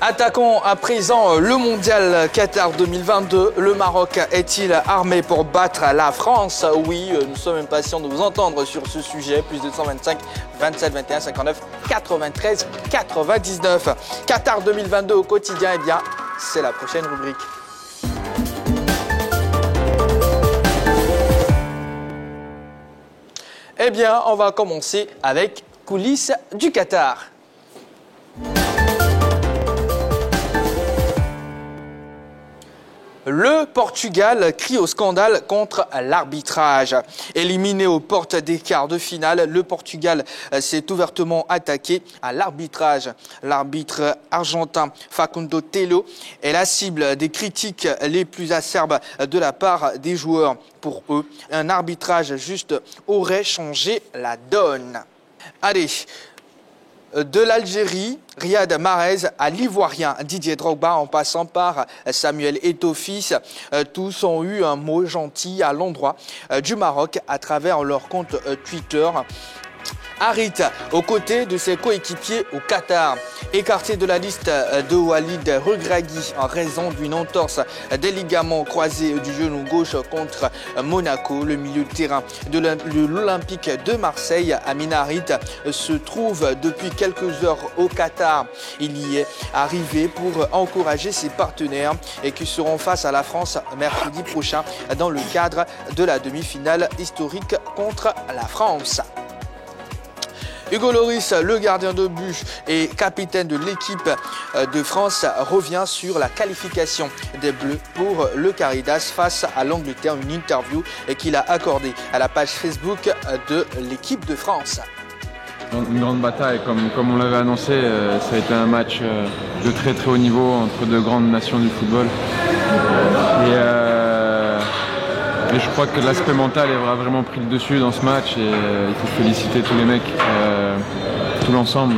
Attaquons à présent le mondial Qatar 2022. Le Maroc est-il armé pour battre la France? Oui, nous sommes impatients de vous entendre sur ce sujet. Plus de 125, 27, 21, 59, 93, 99. Qatar 2022 au quotidien, eh bien, c'est la prochaine rubrique. Eh bien, on va commencer avec coulisses du Qatar. Le Portugal crie au scandale contre l'arbitrage. Éliminé aux portes des quarts de finale, le Portugal s'est ouvertement attaqué à l'arbitrage. L'arbitre argentin Facundo Telo est la cible des critiques les plus acerbes de la part des joueurs. Pour eux, un arbitrage juste aurait changé la donne. Allez. De l'Algérie, Riyad Mahrez à l'Ivoirien Didier Drogba en passant par Samuel Eto'o, tous ont eu un mot gentil à l'endroit du Maroc à travers leur compte Twitter. Harit, aux côtés de ses coéquipiers au Qatar, écarté de la liste de Walid Regragui en raison d'une entorse des ligaments croisés du genou gauche contre Monaco. Le milieu de terrain de l'Olympique de Marseille, Amin Harit, se trouve depuis quelques heures au Qatar. Il y est arrivé pour encourager ses partenaires et qui seront face à la France mercredi prochain dans le cadre de la demi-finale historique contre la France. Hugo Lloris, le gardien de but et capitaine de l'équipe de France, revient sur la qualification des Bleus pour le Caridas face à l'Angleterre. Une interview qu'il a accordée à la page Facebook de l'équipe de France. Une grande bataille, comme on l'avait annoncé, ça a été un match de très très haut niveau entre deux grandes nations du football. Et je crois que l'aspect mental a vraiment pris le dessus dans ce match et il faut féliciter tous les mecs, tout l'ensemble.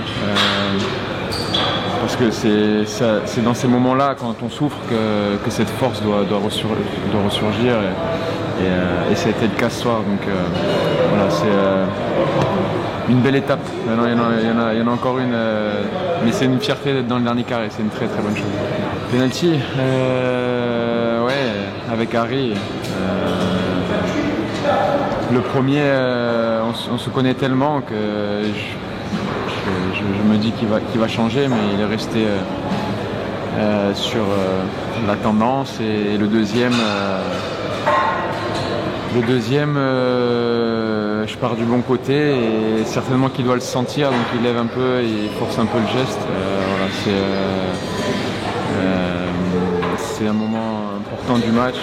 Parce que c'est dans ces moments-là, quand on souffre, que cette force doit ressurgir. Et ça a été le cas ce soir. Donc voilà, c'est une belle étape. Maintenant, il y en a encore une. Mais c'est une fierté d'être dans le dernier carré. C'est une très très bonne chose. Penalty, ouais, avec Harry. Le premier, on se connaît tellement que je me dis qu'il va changer, mais il est resté sur la tendance. Et le deuxième, je pars du bon côté et certainement qu'il doit le sentir, donc il lève un peu et il force un peu le geste. Voilà, c'est un moment important du match.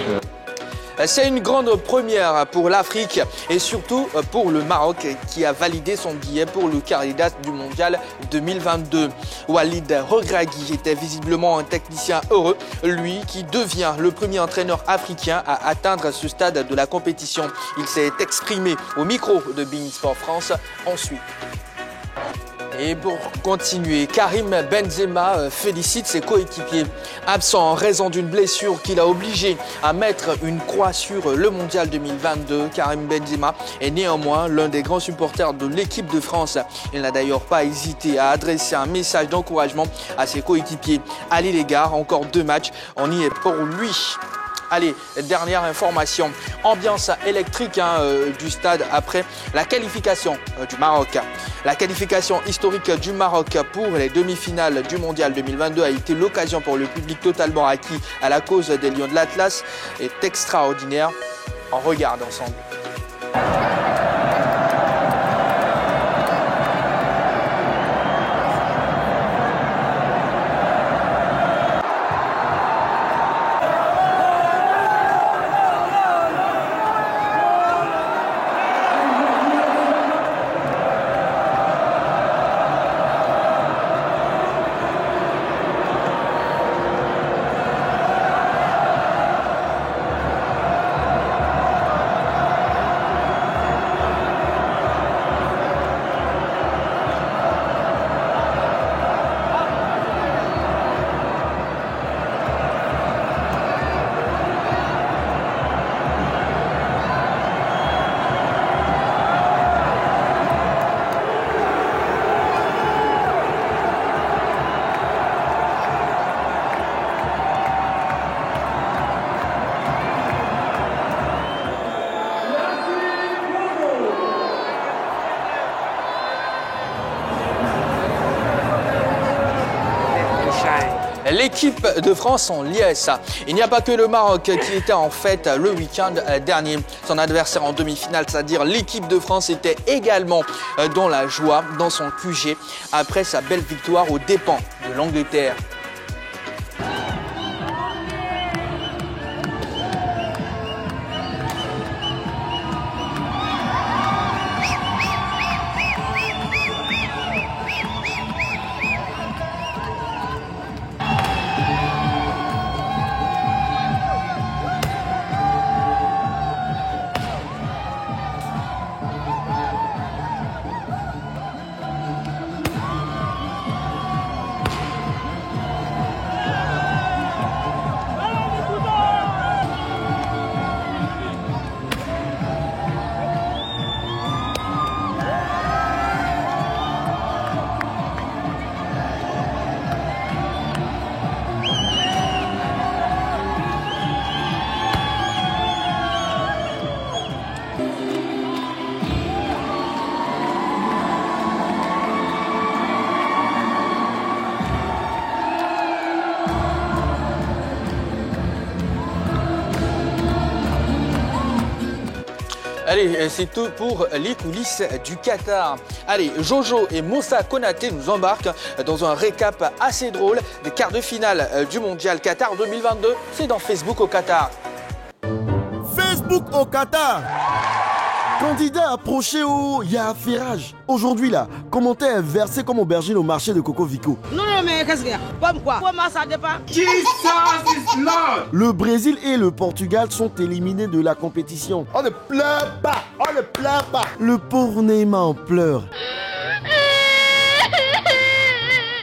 C'est une grande première pour l'Afrique et surtout pour le Maroc qui a validé son billet pour le Caridas du Mondial 2022. Walid Regragui était visiblement un technicien heureux, lui qui devient le premier entraîneur africain à atteindre ce stade de la compétition. Il s'est exprimé au micro de beIN Sport France ensuite. Et pour continuer, Karim Benzema félicite ses coéquipiers. Absent en raison d'une blessure qui l'a obligé à mettre une croix sur le Mondial 2022, Karim Benzema est néanmoins l'un des grands supporters de l'équipe de France. Il n'a d'ailleurs pas hésité à adresser un message d'encouragement à ses coéquipiers. Allez les gars, encore 2 matchs, on y est pour lui. Allez, dernière information, ambiance électrique du stade après la qualification du Maroc. La qualification historique du Maroc pour les demi-finales du Mondial 2022 a été l'occasion pour le public totalement acquis à la cause des Lions de l'Atlas. Est extraordinaire. On regarde ensemble. l'équipe de France en liesse. Il n'y a pas que le Maroc qui était en fête le week-end dernier. Son adversaire en demi-finale, c'est-à-dire l'équipe de France, était également dans la joie dans son QG après sa belle victoire aux dépens de l'Angleterre. Allez, c'est tout pour les coulisses du Qatar. Allez, Jojo et Moussa Konaté nous embarquent dans un récap assez drôle des quarts de finale du Mondial Qatar 2022. C'est dans Facebook au Qatar. Facebook au Qatar. Candidat approché au Yaferrage. Aujourd'hui là, commentaire versé comme aubergine au marché de Coco Vico. Non, mais qu'est-ce qu'il y a? Comme quoi? Comment ça dépend? Jesus is Lord. Le Brésil et le Portugal sont éliminés de la compétition. On ne pleure pas, on ne pleure pas. Le pauvre Neymar en pleure.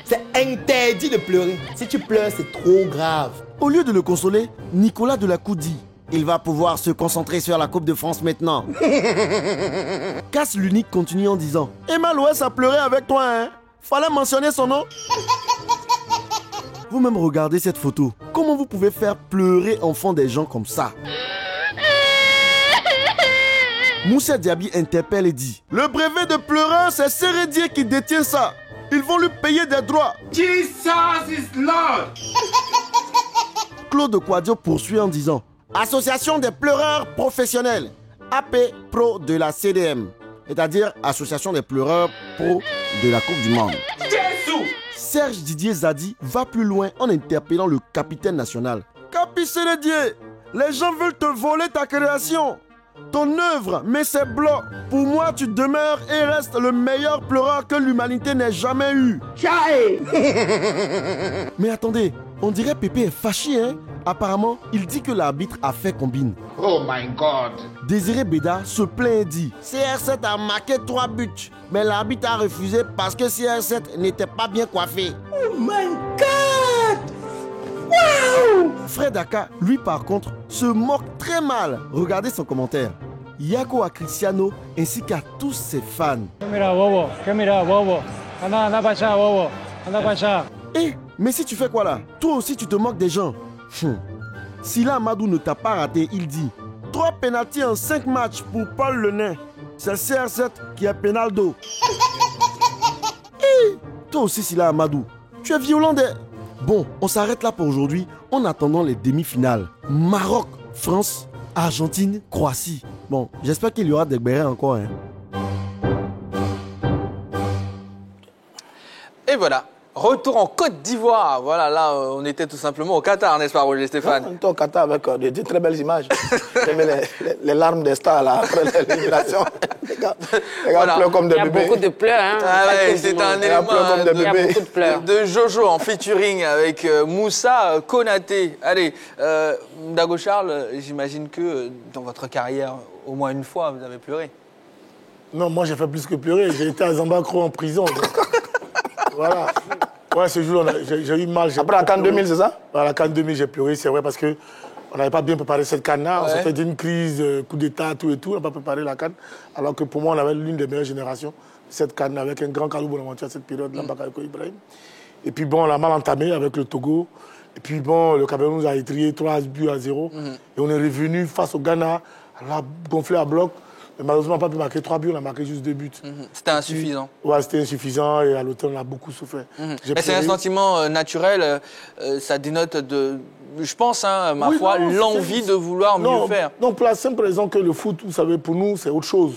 C'est interdit de pleurer. Si tu pleures, c'est trop grave. Au lieu de le consoler, Nicolas Delacou dit: il va pouvoir se concentrer sur la Coupe de France maintenant. Casse l'unique continue en disant: Emma Loès a pleuré avec toi, hein? Fallait mentionner son nom. Vous-même regardez cette photo. Comment vous pouvez faire pleurer enfant des gens comme ça? Moussa Diaby interpelle et dit: le brevet de pleureur, c'est Sérédier qui détient ça. Ils vont lui payer des droits. Jesus is Lord. Claude Quadio poursuit en disant: Association des pleureurs professionnels, AP Pro de la CDM, c'est-à-dire Association des pleureurs pro de la Coupe du Monde. Jésus. Serge Didier Zadi va plus loin en interpellant le capitaine national. Capi Sérédier, les gens veulent te voler ta création, ton œuvre, mais c'est blanc. Pour moi, tu demeures et restes le meilleur pleureur que l'humanité n'ait jamais eu. Mais attendez, on dirait Pépé est fâché, hein? Apparemment, il dit que l'arbitre a fait combine. Oh my God. Désiré Béda se plaint et dit: CR7 a marqué 3 buts, mais l'arbitre a refusé parce que CR7 n'était pas bien coiffé. Oh my God. Wow. Fred Aka, lui par contre, se moque très mal. Regardez son commentaire. Yako a Cristiano ainsi qu'à tous ses fans. Eh, mais si tu fais quoi là? Toi aussi tu te moques des gens. Sila Amadou ne t'a pas raté, il dit: 3 pénaltys en 5 matchs pour Paul Le Nain. C'est le CR7 qui est pénaldo. Toi aussi Sila Amadou, tu es violent des... Bon, on s'arrête là pour aujourd'hui en attendant les demi-finales. Maroc, France, Argentine, Croatie. Bon, j'espère qu'il y aura des bérets encore, hein. Et voilà. Retour en Côte d'Ivoire. Voilà, là, on était tout simplement au Qatar, n'est-ce pas, Roger Stéphane? On était au Qatar avec de très belles images. J'aimais les larmes des stars là, après l'élimination. Les gars Voilà. pleurent comme des Il y a bébés. beaucoup de pleurs, hein. Ah ouais, c'est un élément comme des Il y a bébés. beaucoup de pleurs. de Jojo en featuring avec Moussa Konaté. Allez, Dago Charles, j'imagine que dans votre carrière, au moins une fois, vous avez pleuré. Non, moi j'ai fait plus que pleurer. J'ai été à Zambacro en prison. Donc. Voilà. Ouais, ce jour, j'ai eu mal. Après la CAN 2000, c'est ça? À la CAN 2000, j'ai pleuré, c'est vrai, parce qu'on n'avait pas bien préparé cette CAN-là. On s'est fait d'une crise, coup d'État, tout et tout. On n'a pas préparé la CAN. Alors que pour moi, on avait l'une des meilleures générations. Cette CAN avec un grand Kalou Bonaventure à cette période-là, Bakayoko Ibrahim. Et puis bon, on a mal entamé avec le Togo. Et puis bon, le Cameroun nous a étrié 3 buts à 0. Et on est revenu face au Ghana, on a gonflé à bloc. Mais malheureusement, on n'a pas pu marquer 3 buts, on a marqué juste 2 buts. C'était insuffisant. Ouais, c'était insuffisant et à l'automne, on a beaucoup souffert. Mais c'est un sentiment naturel, ça dénote de, je pense, hein, ma foi, l'envie de vouloir mieux faire. Non, pour la simple raison que le foot, vous savez, pour nous, c'est autre chose.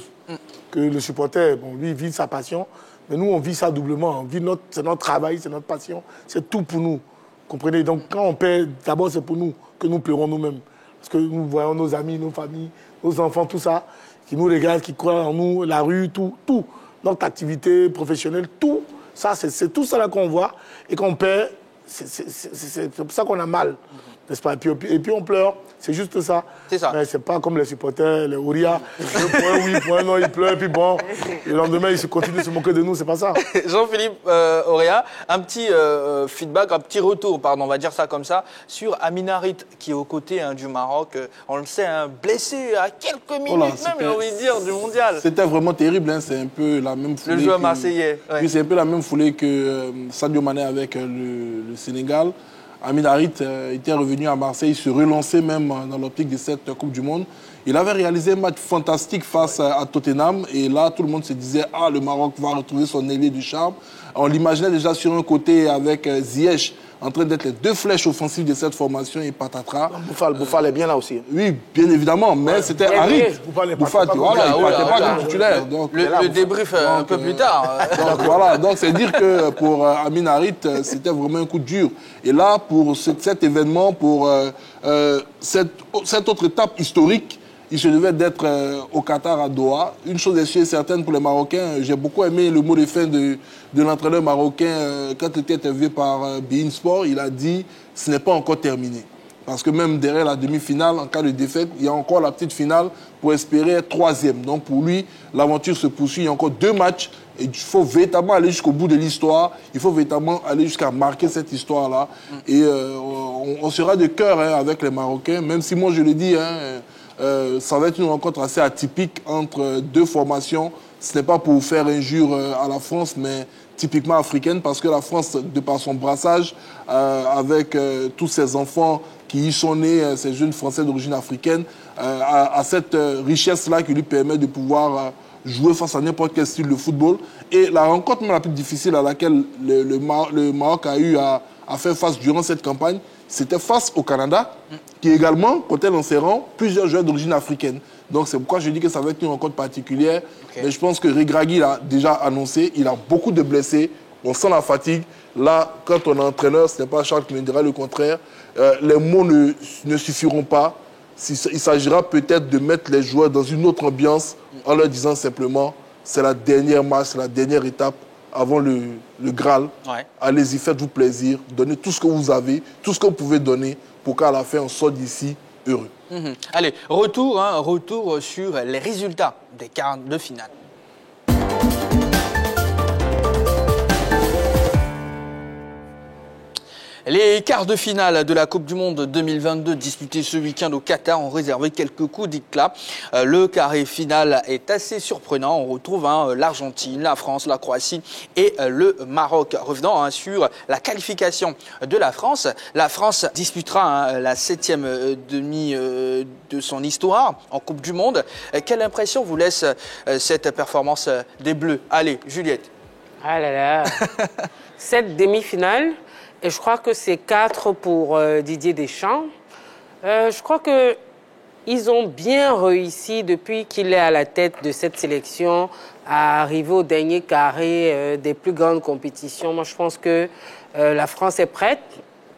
Que le supporter, bon, lui, il vit sa passion, mais nous, on vit ça doublement. C'est notre travail, c'est notre passion, c'est tout pour nous. Comprenez? Donc, quand on perd, d'abord, c'est pour nous que nous pleurons nous-mêmes. Parce que nous voyons nos amis, nos familles, nos enfants, tout ça, qui nous regardent, qui croient en nous, la rue, tout. Notre activité professionnelle, tout. Ça, c'est tout ça là qu'on voit. Et qu'on perd, c'est pour ça qu'on a mal. N'est-ce pas? Et puis on pleure, c'est juste ça. C'est ça. Mais c'est pas comme les supporters, les Ouria. Point oui, point non, ils pleurent, puis bon, le lendemain, ils continuent de se moquer de nous, c'est pas ça. Jean-Philippe Auréa, un petit feedback, un petit retour, pardon, on va dire ça comme ça, sur Amin Harit, qui est aux côtés du Maroc, on le sait, blessé à quelques minutes même, j'ai envie de dire, du mondial. C'était vraiment terrible, hein, c'est un peu la même foulée. Le joueur marseillais. Ouais. Oui, c'est un peu la même foulée que Sadio Mané avec le Sénégal. Amin Harit était revenu à Marseille, se relançait même dans l'optique de cette Coupe du Monde. Il avait réalisé un match fantastique face à Tottenham. Et là, tout le monde se disait « Ah, le Maroc va retrouver son ailier du charme ». On l'imaginait déjà sur un côté avec Ziyech, en train d'être les 2 flèches offensives de cette formation et patatras. Bouffal est bien là aussi. Oui, bien évidemment, mais c'était Harit. Bouffal, voilà, il ne partait pas comme titulaire. Le débrief un peu plus tard. Donc voilà, donc c'est dire que pour Amin Harit, c'était vraiment un coup dur. Et là, pour cet événement, pour cette autre étape historique, il se devait d'être au Qatar, à Doha. Une chose est sûre et certaine pour les Marocains, j'ai beaucoup aimé le mot de fin de l'entraîneur marocain quand il était interviewé par beIN Sport. Il a dit « ce n'est pas encore terminé ». Parce que même derrière la demi-finale, en cas de défaite, il y a encore la petite finale pour espérer être 3e. Donc pour lui, l'aventure se poursuit. Il y a encore 2 matchs. Et il faut véritablement aller jusqu'au bout de l'histoire. Il faut véritablement aller jusqu'à marquer cette histoire-là. Et on sera de cœur avec les Marocains, même si moi je le dis, ça va être une rencontre assez atypique entre 2 formations. Ce n'est pas pour faire injure à la France, mais typiquement africaine, parce que la France, de par son brassage, avec tous ses enfants qui y sont nés, ces jeunes Français d'origine africaine, a cette richesse-là qui lui permet de pouvoir jouer face à n'importe quel style de football. Et la rencontre même la plus difficile à laquelle le Maroc a eu à faire face durant cette campagne, c'était face au Canada, qui également comptait dans ses rangs plusieurs joueurs d'origine africaine. Donc c'est pourquoi je dis que ça va être une rencontre particulière. Okay. Mais je pense que Regragui l'a déjà annoncé, il a beaucoup de blessés, on sent la fatigue. Là, quand on est entraîneur, ce n'est pas Charles qui me dira le contraire. Les mots ne suffiront pas. Il s'agira peut-être de mettre les joueurs dans une autre ambiance en leur disant simplement c'est la dernière marche, c'est la dernière étape avant le Graal. Ouais. Allez-y, faites-vous plaisir, donnez tout ce que vous avez, tout ce que vous pouvez donner pour qu'à la fin, on sorte d'ici heureux. Allez, retour sur les résultats des quarts de finale. Les quarts de finale de la Coupe du Monde 2022 disputés ce week-end au Qatar ont réservé quelques coups d'éclat. Le carré final est assez surprenant. On retrouve l'Argentine, la France, la Croatie et le Maroc. Revenant sur la qualification de la France. La France disputera la 7e demi de son histoire en Coupe du Monde. Quelle impression vous laisse cette performance des Bleus? Allez, Juliette. Ah là là. Cette demi-finale. Et je crois que c'est 4 pour Didier Deschamps. Je crois qu'ils ont bien réussi depuis qu'il est à la tête de cette sélection à arriver au dernier carré des plus grandes compétitions. Moi, je pense que la France est prête.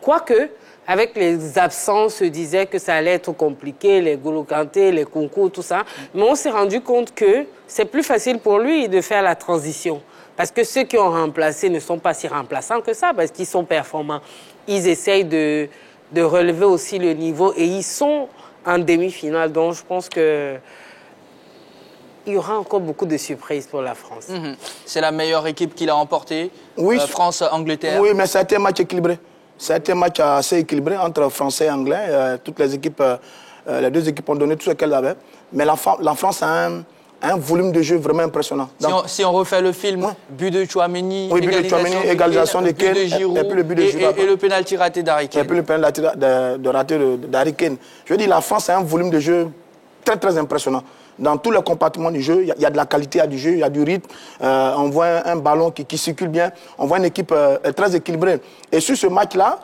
Quoique, avec les absences, on se disait que ça allait être compliqué, les N'Golo Kanté, les concours, tout ça. Mais on s'est rendu compte que c'est plus facile pour lui de faire la transition. Parce que ceux qui ont remplacé ne sont pas si remplaçants que ça, parce qu'ils sont performants. Ils essayent de relever aussi le niveau et ils sont en demi-finale. Donc, je pense qu'il y aura encore beaucoup de surprises pour la France. C'est la meilleure équipe qu'il a remportée, oui, France-Angleterre. Oui, mais ça a été un match équilibré. Ça a été un match assez équilibré entre Français et Anglais. Toutes les équipes, les 2 équipes ont donné tout ce qu'elles avaient. Mais la France a un volume de jeu vraiment impressionnant. Donc, si on refait le film, but de Tchouaméni, oui, égalisation de Kane, et puis le but de Giroud, et le pénalty raté d'Harry Kane. Et puis le pénalty raté d'Harry Kane. Je veux dire, la France a un volume de jeu très, très impressionnant. dans tous les compartiments du jeu. Il y a de la qualité à du jeu, il y a du rythme. On voit un ballon qui circule bien. On voit une équipe très équilibrée. Et sur ce match-là,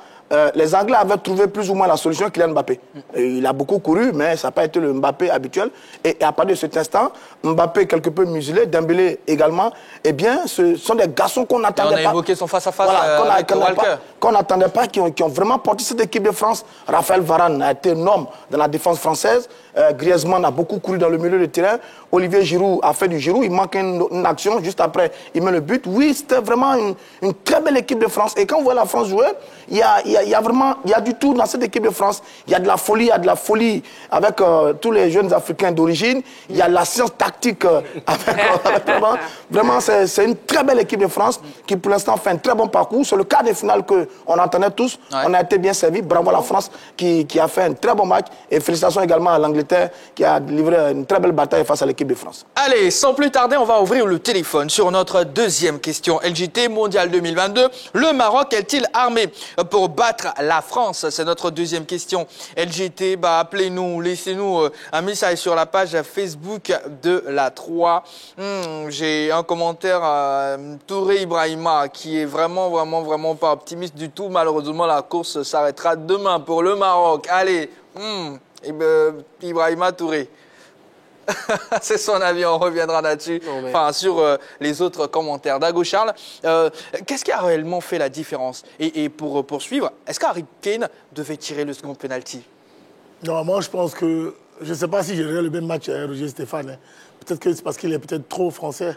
les Anglais avaient trouvé plus ou moins la solution Kylian Mbappé. Et il a beaucoup couru, mais ça n'a pas été le Mbappé habituel. Et à partir de cet instant, Mbappé quelque peu muselé, Dembélé également. Eh bien, ce sont des garçons qu'on n'attendait pas. On a évoqué son face-à-face avec Walker. Qu'on n'attendait pas, qui ont vraiment porté cette équipe de France. Raphaël Varane a été énorme dans la défense française. Griezmann a beaucoup couru dans le milieu de terrain. Olivier Giroud a fait du Giroud. Il manque une action. Juste après, il met le but. Oui, c'était vraiment une très belle équipe de France. Et quand on voit la France jouer, il y a du tout dans cette équipe de France. Il y a de la folie, avec tous les jeunes Africains d'origine. Il y a la science tactique vraiment, c'est une très belle équipe de France qui, pour l'instant, fait un très bon parcours. Sur le quart de finale qu'on attendait tous, on a été bien servi. Bravo à la France qui a fait un très bon match. Et félicitations également à l'Angleterre qui a livré une très belle bataille face à l'équipe de France. Allez, sans plus tarder, on va ouvrir le téléphone sur notre deuxième question. LJT Mondial 2022, le Maroc est-il armé pour battre la France? C'est notre deuxième question. LJT, appelez-nous, laissez-nous un message sur la page Facebook de la 3. J'ai un commentaire Touré Ibrahima qui est vraiment pas optimiste du tout. Malheureusement, la course s'arrêtera demain pour le Maroc. Allez, Ibrahima Touré. C'est son avis, on reviendra là-dessus, sur les autres commentaires. Dago Charles, qu'est-ce qui a réellement fait la différence? Et pour poursuivre, est-ce qu'Harry Kane devait tirer le second penalty? Non, moi je pense que, je ne sais pas si j'ai regardé le même match à Roger Stéphane. Peut-être que c'est parce qu'il est peut-être trop français.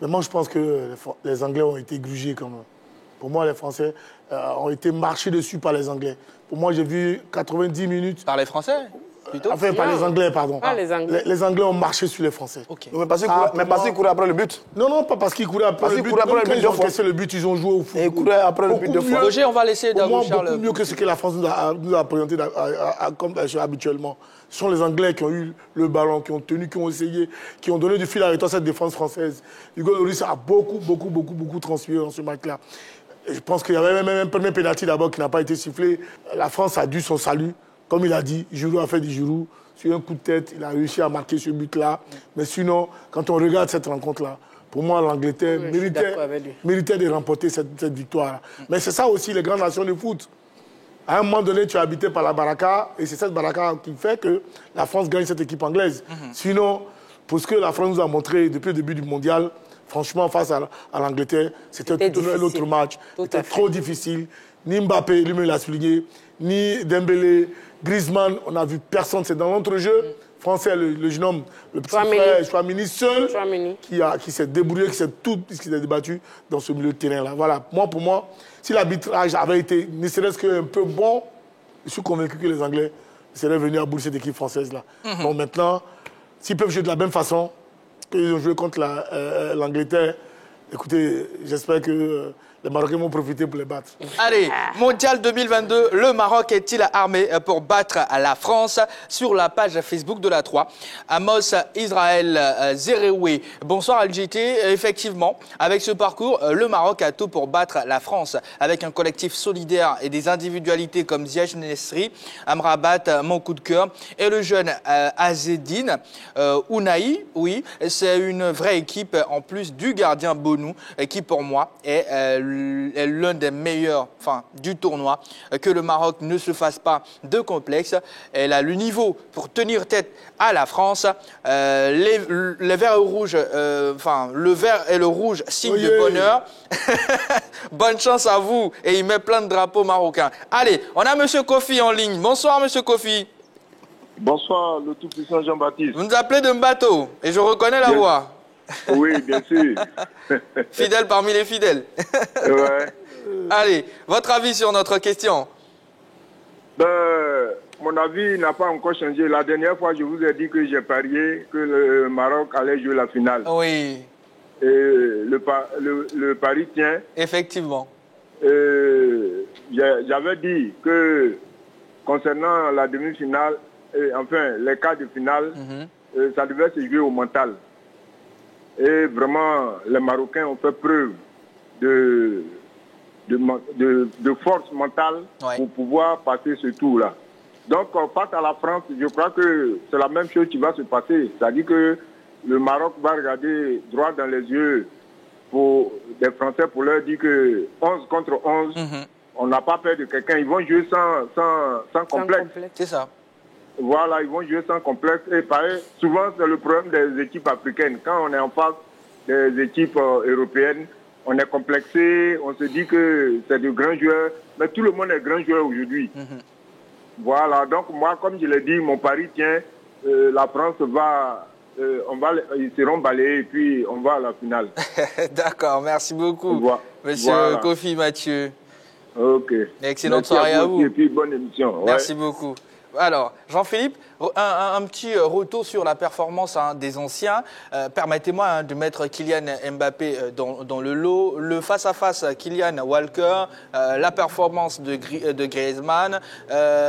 Mais moi je pense que les Anglais ont été grugés quand même. Pour moi, les Français ont été marchés dessus par les Anglais. Pour moi, j'ai vu 90 minutes. Par les Français plutôt? Enfin, par les Anglais, pardon. Les Anglais ont marché sur les Français. Okay. Mais parce qu'ils couraient après le but. Non, pas parce qu'ils couraient après le but. Quand ils ont cassé le but, ils ont joué au foot. Et ils couraient après le but de fois. Roger, on va laisser Dago Charles. Beaucoup mieux que ce que la France nous a présenté comme habituellement. Ce sont les Anglais qui ont eu le ballon, qui ont tenu, qui ont essayé, qui ont donné du fil à retordre à cette défense française. Hugo Lloris a beaucoup transpiré dans ce match-là. Je pense qu'il y avait même un premier pénalty d'abord qui n'a pas été sifflé. La France a dû son salut. Comme il a dit, Giroud a fait du Giroud. Sur un coup de tête, il a réussi à marquer ce but-là. Mais sinon, quand on regarde cette rencontre-là, pour moi, l'Angleterre méritait de remporter cette victoire-là. Mais c'est ça aussi, les grandes nations de foot. À un moment donné, tu es habité par la baraka, et c'est cette baraka qui fait que la France gagne cette équipe anglaise. Sinon, pour ce que la France nous a montré depuis le début du mondial, franchement, face à l'Angleterre, c'était tout un autre match. C'était trop difficile. Ni Mbappé, lui-même l'a souligné, ni Dembélé, Griezmann, on n'a vu personne. C'est dans notre jeu. Français, le jeune homme, le petit frère, Chouamini seul, qui s'est débrouillé, qui s'est débattu dans ce milieu de terrain-là. Voilà. Pour moi, si l'arbitrage avait été ne serait-ce qu'un peu bon, je suis convaincu que les Anglais seraient venus à bout de cette équipe française-là. Bon, maintenant, s'ils peuvent jouer de la même façon qu'ils ont joué contre l'Angleterre, écoutez, j'espère que les Marocains vont profiter pour les battre. Allez, Mondial 2022, le Maroc est-il armé pour battre la France? Sur la page Facebook de la 3. Amos Israël Zereoui. Bonsoir LJT. Effectivement, avec ce parcours, le Maroc a tout pour battre la France. Avec un collectif solidaire et des individualités comme Ziyech Nesri, Amrabat, mon coup de cœur, et le jeune Azedine Ounahi. Oui, c'est une vraie équipe en plus du gardien Bonou, qui pour moi est l'un des meilleurs du tournoi. Que le Maroc ne se fasse pas de complexe. Elle a le niveau pour tenir tête à la France. Les verts et rouges, le vert et le rouge, signe de bonheur. Bonne chance à vous. Et il met plein de drapeaux marocains. Allez, on a M. Kofi en ligne. Bonsoir, M. Kofi. Bonsoir, le tout-puissant Jean-Baptiste. Vous nous appelez de Mbato et je reconnais la voix. Oui, bien sûr. Fidèle parmi les fidèles. Ouais. Allez, votre avis sur notre question? Mon avis n'a pas encore changé. La dernière fois, je vous ai dit que j'ai parié que le Maroc allait jouer la finale. Oui. Et le pari tient. Effectivement. J'avais dit que concernant la demi-finale, les quarts de finale, ça devait se jouer au mental. Et vraiment, les Marocains ont fait preuve de force mentale pour pouvoir passer ce tour-là. Donc, face à la France, je crois que c'est la même chose qui va se passer. C'est-à-dire que le Maroc va regarder droit dans les yeux pour des Français pour leur dire que 11 contre 11, on n'a pas peur de quelqu'un. Ils vont jouer sans complexe. C'est ça. Voilà, ils vont jouer sans complexe. Et pareil, souvent, c'est le problème des équipes africaines. Quand on est en face des équipes européennes, on est complexé, on se dit que c'est de grands joueurs, mais tout le monde est grand joueur aujourd'hui. Voilà, donc moi, comme je l'ai dit, mon pari tient, la France va... ils seront balayés et puis on va à la finale. D'accord, merci beaucoup, Monsieur Kofi Mathieu. Ok. Excellente soirée à vous. Et puis bonne émission. Merci beaucoup. Alors, Jean-Philippe, un petit retour sur la performance des anciens. Permettez-moi de mettre Kylian Mbappé dans le lot. Le face-à-face Kylian Walker, la performance de Griezmann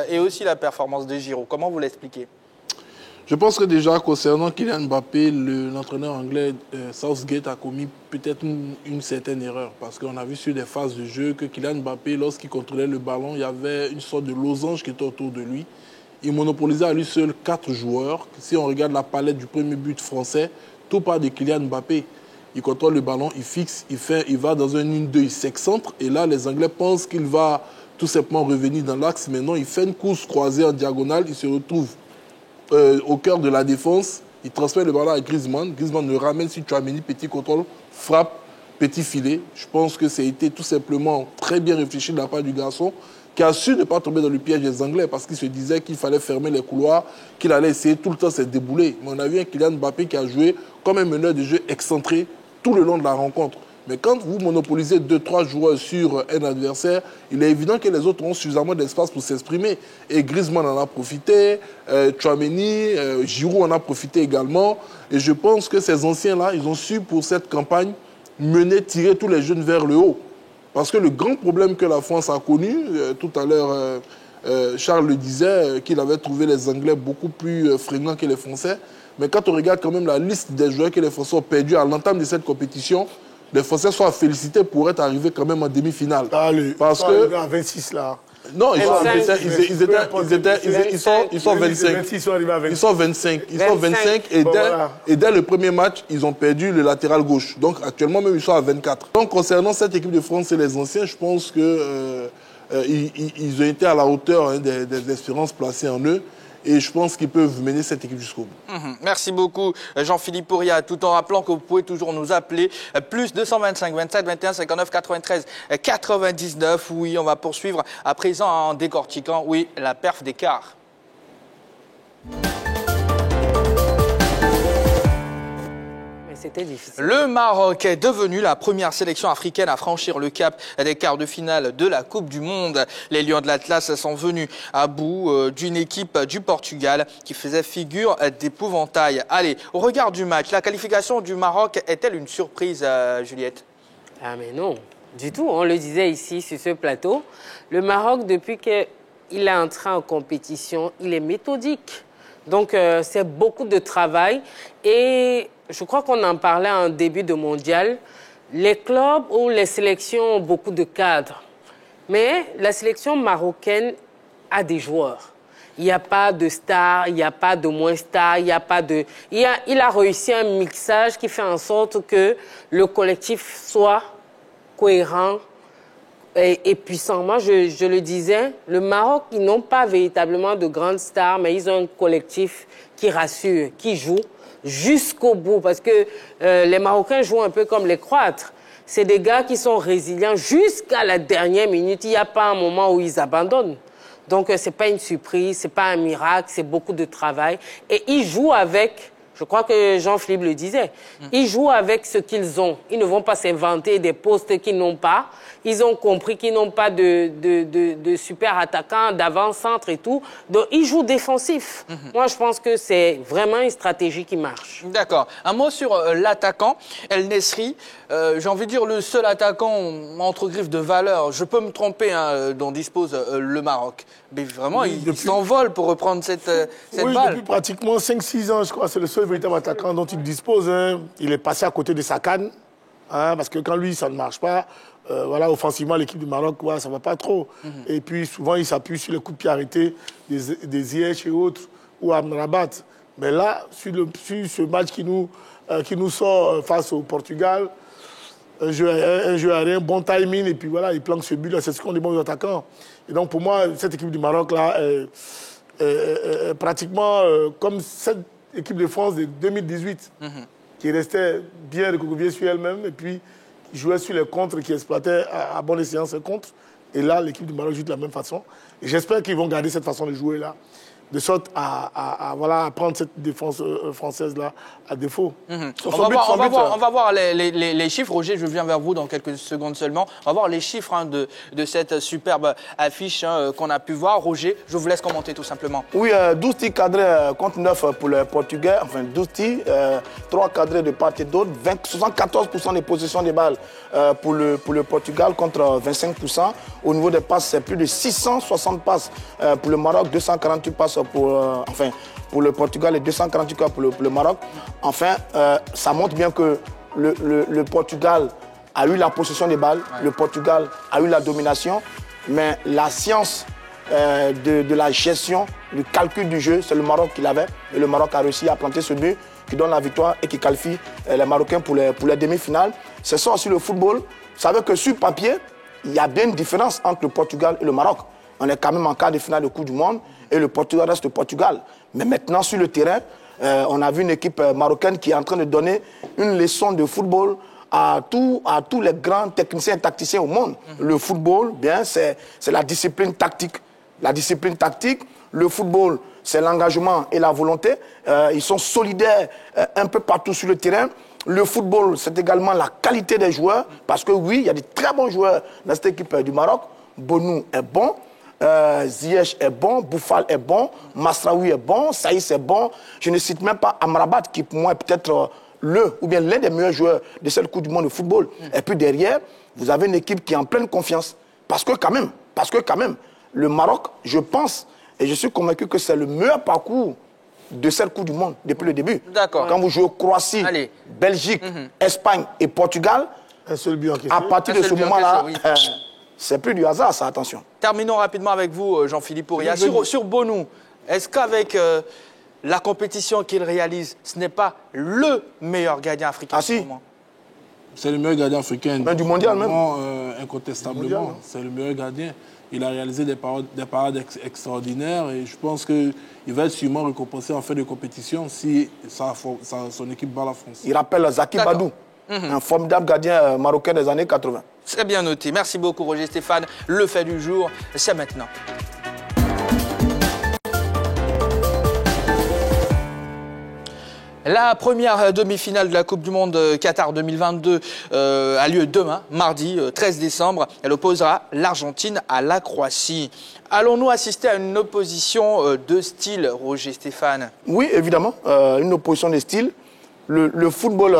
et aussi la performance de Giroud. Comment vous l'expliquez ? Je pense que déjà, concernant Kylian Mbappé, l'entraîneur anglais Southgate a commis peut-être une certaine erreur. Parce qu'on a vu sur des phases de jeu que Kylian Mbappé, lorsqu'il contrôlait le ballon, il y avait une sorte de losange qui était autour de lui. Il monopolisait à lui seul 4 joueurs. Si on regarde la palette du premier but français, tout part de Kylian Mbappé. Il contrôle le ballon, il fixe, il va dans un 1-2, il s'excentre. Et là, les Anglais pensent qu'il va tout simplement revenir dans l'axe. Mais non, il fait une course croisée en diagonale. Il se retrouve au cœur de la défense. Il transfère le ballon à Griezmann. Griezmann le ramène sur Tchouaméni, petit contrôle, frappe, petit filet. Je pense que ça a été tout simplement très bien réfléchi de la part du garçon, qui a su ne pas tomber dans le piège des Anglais parce qu'il se disait qu'il fallait fermer les couloirs, qu'il allait essayer tout le temps de se débouler. Mais on a vu un Kylian Mbappé qui a joué comme un meneur de jeu excentré tout le long de la rencontre. Mais quand vous monopolisez 2-3 joueurs sur un adversaire, il est évident que les autres ont suffisamment d'espace pour s'exprimer. Et Griezmann en a profité, Tchouaméni, Giroud en a profité également. Et je pense que ces anciens-là, ils ont su pour cette campagne mener, tirer tous les jeunes vers le haut. Parce que le grand problème que la France a connu, tout à l'heure, Charles le disait, qu'il avait trouvé les Anglais beaucoup plus fringants que les Français. Mais quand on regarde quand même la liste des joueurs que les Français ont perdus à l'entame de cette compétition, les Français sont félicités pour être arrivés quand même en demi-finale. Allez, parce que à 26 là. Non, ils sont 25. Ils sont 25. Et dès le premier match, ils ont perdu le latéral gauche. Donc actuellement, même, ils sont à 24. Donc concernant cette équipe de France et les anciens, je pense qu'ils ont été à la hauteur des espérances placées en eux. Et je pense qu'ils peuvent mener cette équipe jusqu'au bout. Merci beaucoup, Jean-Philippe Pouria. Tout en rappelant que vous pouvez toujours nous appeler. Plus 225 27 21 59 93 99. Oui, on va poursuivre à présent en décortiquant, oui, la perf des quarts. C'était difficile. Le Maroc est devenu la première sélection africaine à franchir le cap des quarts de finale de la Coupe du Monde. Les Lions de l'Atlas sont venus à bout d'une équipe du Portugal qui faisait figure d'épouvantail. Allez, au regard du match, la qualification du Maroc est-elle une surprise, Juliette? Ah mais non, du tout. On le disait ici sur ce plateau. Le Maroc, depuis qu'il est entré en compétition, il est méthodique. Donc c'est beaucoup de travail et je crois qu'on en parlait en début de mondial. Les clubs ou les sélections ont beaucoup de cadres. Mais la sélection marocaine a des joueurs. Il n'y a pas de stars, il n'y a pas de moins stars, il n'y a pas de... Il a réussi un mixage qui fait en sorte que le collectif soit cohérent et puissant. Moi, je le disais, le Maroc, ils n'ont pas véritablement de grandes stars, mais ils ont un collectif qui rassure, qui joue jusqu'au bout, parce que les Marocains jouent un peu comme les Croates. C'est des gars qui sont résilients jusqu'à la dernière minute. Il n'y a pas un moment où ils abandonnent. Donc, ce n'est pas une surprise, ce n'est pas un miracle, c'est beaucoup de travail. Et ils jouent avec, je crois que Jean-Philippe le disait, ils jouent avec ce qu'ils ont. Ils ne vont pas s'inventer des postes qu'ils n'ont pas. Ils ont compris qu'ils n'ont pas de super attaquants, d'avant-centre et tout. Donc, ils jouent défensif. Moi, je pense que c'est vraiment une stratégie qui marche. D'accord. Un mot sur l'attaquant, El Nesri. J'ai envie de dire le seul attaquant entre griffes de valeur. Je peux me tromper, dont dispose le Maroc. Mais vraiment, il s'envole pour reprendre cette balle. Depuis pratiquement 5-6 ans, je crois, c'est le seul véritable attaquant dont il dispose. Il est passé à côté de sa canne. Hein, parce que quand lui, ça ne marche pas, voilà, offensivement, l'équipe du Maroc, ouais, ça ne va pas trop. Et puis souvent, il s'appuie sur les coups de pied arrêtés des Ziyech et autres, ou Amrabat. Mais là, sur ce match qui nous sort face au Portugal, un jeu aérien, bon timing, et puis voilà, il planque ce but-là. C'est ce qu'on demande aux attaquants. Et donc, pour moi, cette équipe du Maroc-là est pratiquement comme cette équipe de France de 2018, qui restait bien recroquevillée sur elle-même, et puis qui jouait sur les contres, qui exploitait à bon escient ses contres. Et là, l'équipe du Maroc joue de la même façon. Et j'espère qu'ils vont garder cette façon de jouer-là, de sorte à prendre cette défense française-là à défaut. On va voir les chiffres. Roger, je viens vers vous dans quelques secondes seulement. On va voir les chiffres de cette superbe affiche qu'on a pu voir. Roger, je vous laisse commenter tout simplement. Oui, 12 tirs cadrés contre 9 pour les Portugais. Enfin, 12 tirs, 3 cadrés de part et d'autre. 74% des possessions des balles pour le Portugal contre 25%. Au niveau des passes, c'est plus de 660 passes pour le Maroc, 248 passes pour le Portugal et 248 pour le Maroc. Enfin, ça montre bien que le Portugal a eu la possession des balles, le Portugal a eu la domination, mais la science de la gestion, du calcul du jeu, c'est le Maroc qui l'avait. Et le Maroc a réussi à planter ce but qui donne la victoire et qui qualifie les Marocains pour les demi-finales. C'est ça aussi le football. Vous savez que sur papier, il y a bien une différence entre le Portugal et le Maroc. On est quand même en quart de finale de Coupe du Monde et le Portugal reste le Portugal. Mais maintenant, sur le terrain, on a vu une équipe marocaine qui est en train de donner une leçon de football à tous les grands techniciens et tacticiens au monde. Le football, bien, c'est la discipline tactique. La discipline tactique, le football, c'est l'engagement et la volonté. Ils sont solidaires un peu partout sur le terrain. Le football, c'est également la qualité des joueurs. Parce que oui, il y a des très bons joueurs dans cette équipe du Maroc. Bonou est bon. Ziyech est bon, Boufal est bon, Masraoui est bon, Saïs est bon. Je ne cite même pas Amrabat qui pour moi est peut-être l'un des meilleurs joueurs de cette Coupe du Monde de football. Et puis derrière, vous avez une équipe qui est en pleine confiance. Parce que quand même, le Maroc, je pense, et je suis convaincu que c'est le meilleur parcours de cette Coupe du Monde depuis le début. D'accord. Quand vous jouez Croatie, Belgique, Espagne et Portugal, un seul but encaissé. À partir de ce moment-là, c'est plus du hasard, ça, attention. Terminons rapidement avec vous, Jean-Philippe Ouria. Sur Bonou, est-ce qu'avec la compétition qu'il réalise, ce n'est pas le meilleur gardien africain? Ah si. C'est le meilleur gardien africain. Même du mondial, même. Incontestablement. C'est le meilleur gardien. Il a réalisé des parades extraordinaires et je pense qu'il va être sûrement récompensé en fin de compétition si son équipe bat la France. Il rappelle Zaki Badou, un formidable gardien marocain des années 80. Très bien noté. Merci beaucoup, Roger Stéphane. Le fait du jour, c'est maintenant. La première demi-finale de la Coupe du Monde Qatar 2022 a lieu demain, mardi 13 décembre. Elle opposera l'Argentine à la Croatie. Allons-nous assister à une opposition de style, Roger Stéphane? Oui, évidemment, une opposition de style. Le football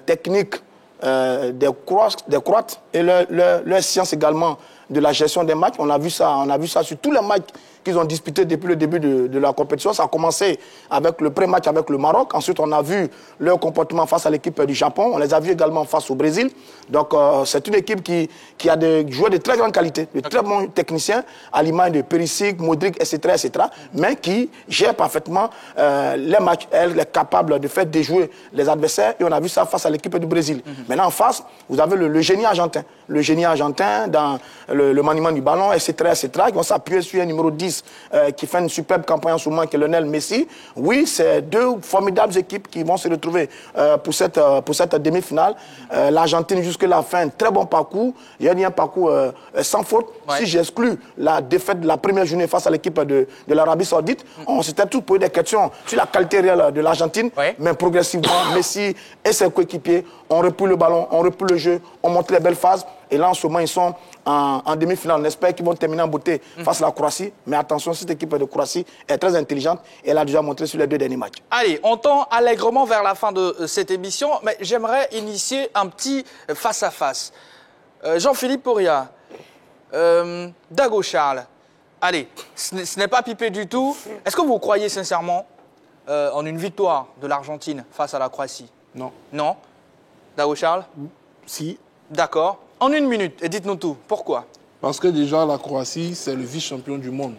technique des Croates et leur science également de la gestion des matchs. On a vu ça sur tous les matchs qu'ils ont disputés depuis le début de la compétition. Ça a commencé avec le pré-match avec le Maroc. Ensuite, on a vu leur comportement face à l'équipe du Japon. On les a vus également face au Brésil. Donc, c'est une équipe qui a des joueurs de très grande qualité, de très bons techniciens, à l'image de Perisic, Modric, etc., mais qui gère parfaitement les matchs. Elle est capable de faire déjouer les adversaires. Et on a vu ça face à l'équipe du Brésil. Maintenant, en face, vous avez le génie argentin. Le génie argentin dans le maniement du ballon, etc., qui vont s'appuyer sur un numéro 10 qui fait une superbe campagne en ce moment, qui est Lionel Messi. Oui, c'est deux formidables équipes qui vont se retrouver pour cette demi-finale. L'Argentine, jusque-là, fait un très bon parcours. Il y a un parcours sans faute. Ouais. Si j'exclus la défaite de la première journée face à l'équipe de l'Arabie Saoudite, on s'était tous posé des questions sur la qualité réelle de l'Argentine. Ouais. Mais progressivement, Messi et ses coéquipiers ont repris le ballon, ont repris le jeu, ont montré les belles phases. Et là, en ce moment, ils sont en demi-finale. On espère qu'ils vont terminer en beauté face à la Croatie. Mais attention, cette équipe de Croatie est très intelligente et elle a déjà montré sur les 2 derniers matchs. Allez, on tend allègrement vers la fin de cette émission, mais j'aimerais initier un petit face-à-face. Jean-Philippe Ouria, Dago Charles, allez, ce n'est pas pipé du tout. Est-ce que vous croyez sincèrement en une victoire de l'Argentine face à la Croatie? Non. Non? Dao Charles? Si. D'accord. En une minute, et dites-nous tout. Pourquoi? Parce que déjà, la Croatie, c'est le vice-champion du monde.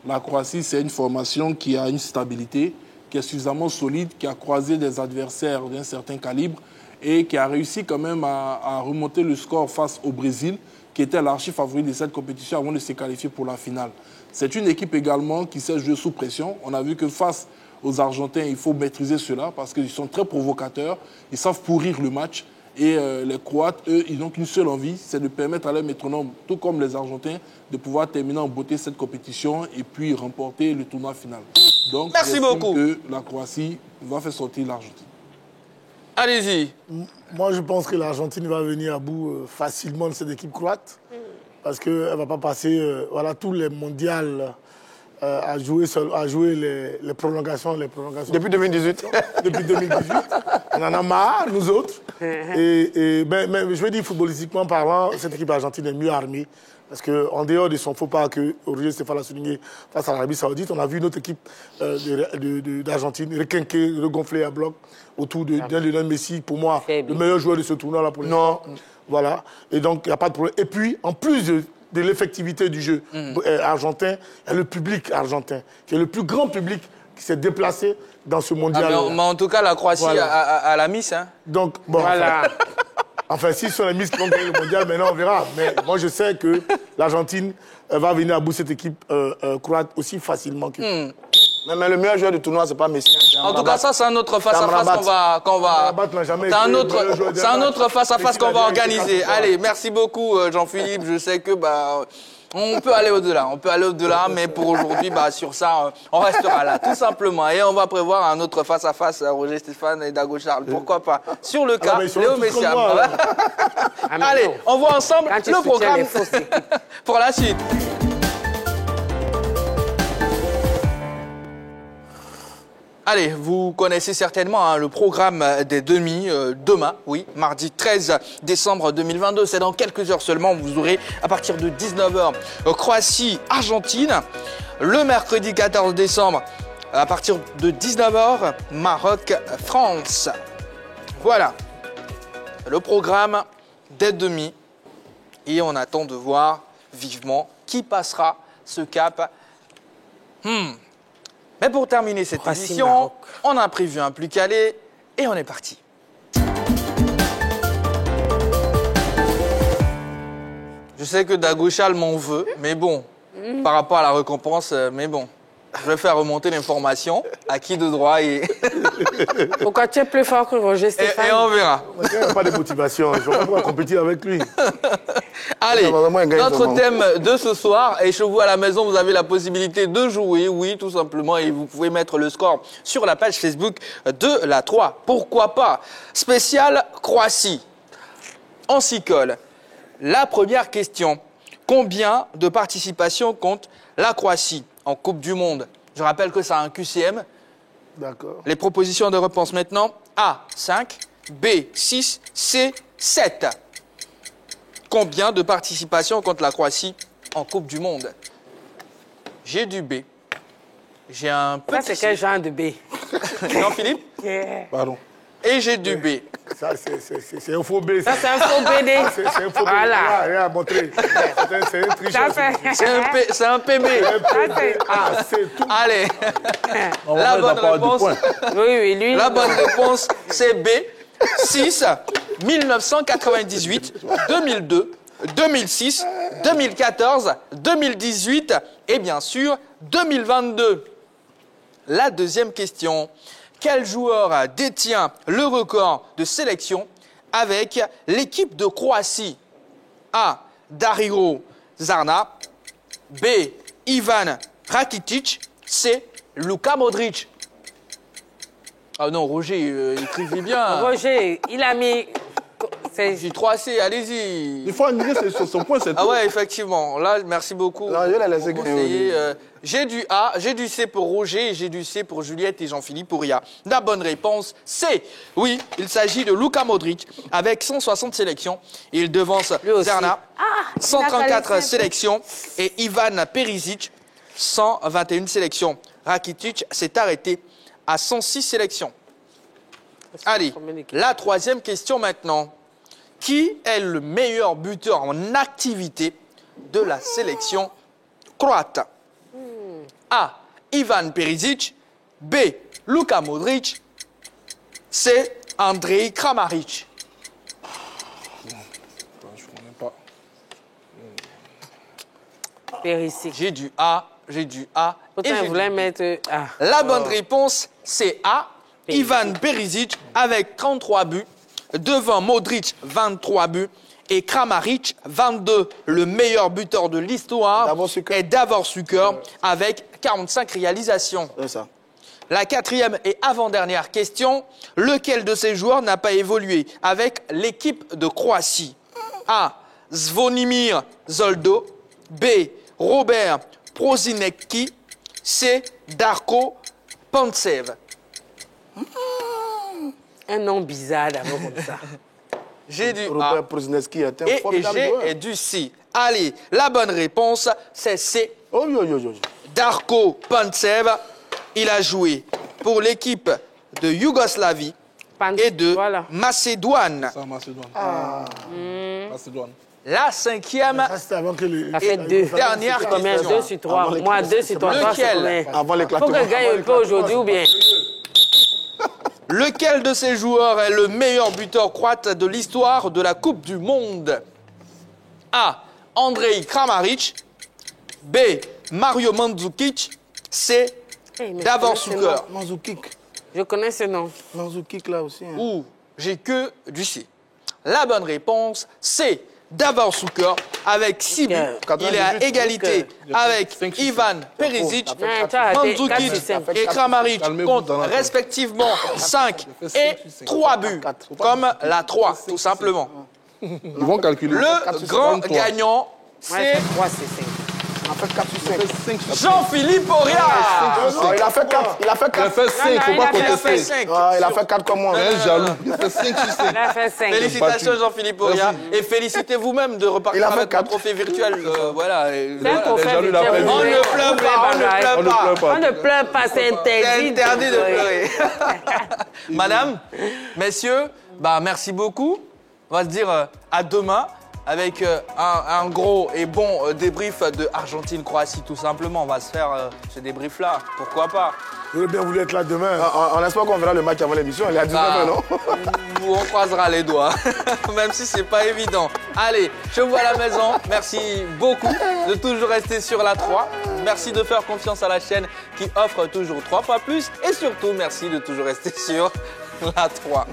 La Croatie, c'est une formation qui a une stabilité, qui est suffisamment solide, qui a croisé des adversaires d'un certain calibre et qui a réussi quand même à remonter le score face au Brésil, qui était l'archi-favori de cette compétition avant de se qualifier pour la finale. C'est une équipe également qui sait jouer sous pression. On a vu que face aux Argentins, il faut maîtriser cela parce qu'ils sont très provocateurs, ils savent pourrir le match. Et les Croates, eux, ils n'ont qu'une seule envie, c'est de permettre à leur métronome, tout comme les Argentins, de pouvoir terminer en beauté cette compétition et puis remporter le tournoi final. Donc, merci beaucoup. Que la Croatie va faire sortir l'Argentine. Allez-y. Moi, je pense que l'Argentine va venir à bout facilement de cette équipe croate. Parce qu'elle ne va pas passer tous les mondiales à jouer les prolongations. Depuis 2018. Depuis 2018. On en a marre, nous autres. Mais je veux dire, footballistiquement parlant, cette équipe argentine est mieux armée. Parce qu'en dehors de son faux pas que Roger Stéphane a souligné face à l'Arabie Saoudite, on a vu une autre équipe d'Argentine requinquée, regonflée à bloc autour d'un Lionel Messi, pour moi, le meilleur joueur de ce tournoi-là pour l'instant. Voilà. Et donc, il n'y a pas de problème. Et puis, en plus de l'effectivité du jeu argentin, il y a le public argentin, qui est le plus grand public qui s'est déplacé dans ce mondial. Mais en tout cas, la Croatie a la miss. Hein. Donc, bon, voilà. Enfin, s'ils sont les Miss qui vont gagner le mondial, maintenant on verra. Mais moi, je sais que l'Argentine va venir à bout de cette équipe croate aussi facilement que. Mais le meilleur joueur du tournoi, c'est pas Messi. En tout cas, ça, c'est un autre face-à-face qu'on va... C'est un autre face-à-face qu'on va organiser. Allez, merci beaucoup, Jean-Philippe. Je sais que... on peut aller au-delà, mais pour aujourd'hui, sur ça, on restera là, tout simplement. Et on va prévoir un autre face-à-face, Roger Stéphane et Dago Charles. Pourquoi pas? Sur le cas, Léo Messiam. Allez, on voit ensemble le programme pour la suite. Allez, vous connaissez certainement le programme des demi demain, oui, mardi 13 décembre 2022. C'est dans quelques heures seulement. Vous aurez à partir de 19h Croatie-Argentine. Le mercredi 14 décembre, à partir de 19h, Maroc-France. Voilà le programme des demi. Et on attend de voir vivement qui passera ce cap. Mais pour terminer cette édition, on a prévu un plus calé et on est parti. Je sais que Dago Charles m'en veut, mais bon, par rapport à la récompense, je vais faire remonter l'information à qui de droit et... Pourquoi tu es plus fort que Roger Stéphane? Et on verra. Il n'y a pas de motivation, je ne vais pas pouvoir compétir avec lui. Allez, notre thème de ce soir, et chez vous à la maison, vous avez la possibilité de jouer, oui, tout simplement, et vous pouvez mettre le score sur la page Facebook de la 3. Pourquoi pas? Spécial Croatie. On s'y colle. La première question. Combien de participations compte la Croatie en Coupe du Monde? Je rappelle que ça a un QCM. D'accord. Les propositions de réponse maintenant. A, 5. B, 6. C, 7. Combien de participations compte la Croatie en Coupe du Monde? J'ai du B. J'ai un petit... Ça, c'est quel genre de B? Jean-Philippe? Pardon. Et j'ai du B. Ça, c'est un faux B. Ça, c'est un faux BD. C'est un faux B. Voilà. Rien à montrer. C'est un tricheur. C'est un PB. C'est tout. Allez. La bonne réponse... Oui, lui. La bonne réponse, c'est B. 6, 1998, 2002, 2006, 2014, 2018 et bien sûr 2022. La deuxième question. Quel joueur détient le record de sélection avec l'équipe de Croatie? A. Dario Zarna. B. Ivan Rakitic. C. Luka Modric. Ah non, Roger, écrivez bien. Roger, il a mis... J'ai 3C, allez-y. Il faut annuler son point, c'est tout. Ah ouais, effectivement. Là, merci beaucoup. Non, je l'ai laissé gagner. J'ai du A, j'ai du C pour Roger, et j'ai du C pour Juliette et Jean-Philippe pour Ria. La bonne réponse, C. Oui, il s'agit de Luka Modric, avec 160 sélections. Il devance Zerna, 134 sélections, et Ivan Perisic, 121 sélections. Rakitic s'est arrêté à 106 sélections. Allez, la troisième question maintenant. Qui est le meilleur buteur en activité de la sélection croate? A. Ivan Perisic. B. Luka Modric. C. Andrej Kramaric. Je ne connais pas. Perisic. J'ai du A, j'ai du A. Pourtant, et je j'ai voulais du B. mettre A. La bonne réponse, c'est A. Perisic. Ivan Perisic avec 33 buts. Devant Modric, 23 buts. Et Kramaric, 22. Le meilleur buteur de l'histoire est Davor Suker avec 45 réalisations. C'est ça. La quatrième et avant-dernière question. Lequel de ces joueurs n'a pas évolué avec l'équipe de Croatie? A. Zvonimir Zoldo. B. Robert Prosinecki. C. Darko Pantsev. Un nom bizarre d'abord comme ça. J'ai du A. Robert Prosinecki est un Et formidable G joueur. et du C. Allez, la bonne réponse, c'est C. Oh, yo, yo, yo. Darko Pantsev. Il a joué pour l'équipe de Yougoslavie et de Macédoine. Ça, Macédoine. Macédoine. La cinquième Ça fait deux. dernière Combien? question. 2 sur 3. Moi, 2 sur 3. Lequel? Avant l'éclatement. Faut que je gagne un peu aujourd'hui ou bien? Lequel de ces joueurs est le meilleur buteur croate de l'histoire de la Coupe du Monde? A. Andrej Kramaric. B. Mario Mandzukic. C. Davor Suker. Mandzukic. Je connais ce nom. Mandzukic là aussi. Hein. Ou j'ai que du C. La bonne réponse, c'est Davor Suker avec 6 buts. Il est à égalité avec Ivan Perisic, Mandzukic et Kramaric comptent respectivement 5 et 3 buts, comme la 3, tout simplement. Ils vont calculer. Le grand gagnant, c'est 3, c'est 5. On a fait 4 sur 5. Jean-Philippe Auriat. Il a fait 4. Il a fait 4. Il a fait 5, faut pas contester. Il a fait 4 comme moi. Il est jaloux. Il a fait 5 sur 5. Il a fait 5. Félicitations Jean-Philippe Auriat et félicitez vous-même de repartir Il a fait avec un 4. trophée virtuel. Voilà. C'est un trophée jaloux, il a virtuel. fait On ne pleure pas, on ne pleure pas. On ne pleure pas, c'est interdit. C'est interdit de pleurer. Madame, messieurs, bah, merci beaucoup. On va se dire à demain avec un gros et bon débrief de Argentine-Croatie tout simplement. On va se faire ce débrief-là. Pourquoi pas? J'aurais bien voulu être là demain. On espère qu'on verra le match avant l'émission. Il est à 19h, non? On croisera les doigts, même si c'est pas évident. Allez, je vous vois à la maison. Merci beaucoup de toujours rester sur la 3. Merci de faire confiance à la chaîne qui offre toujours 3 fois plus. Et surtout, merci de toujours rester sur la 3.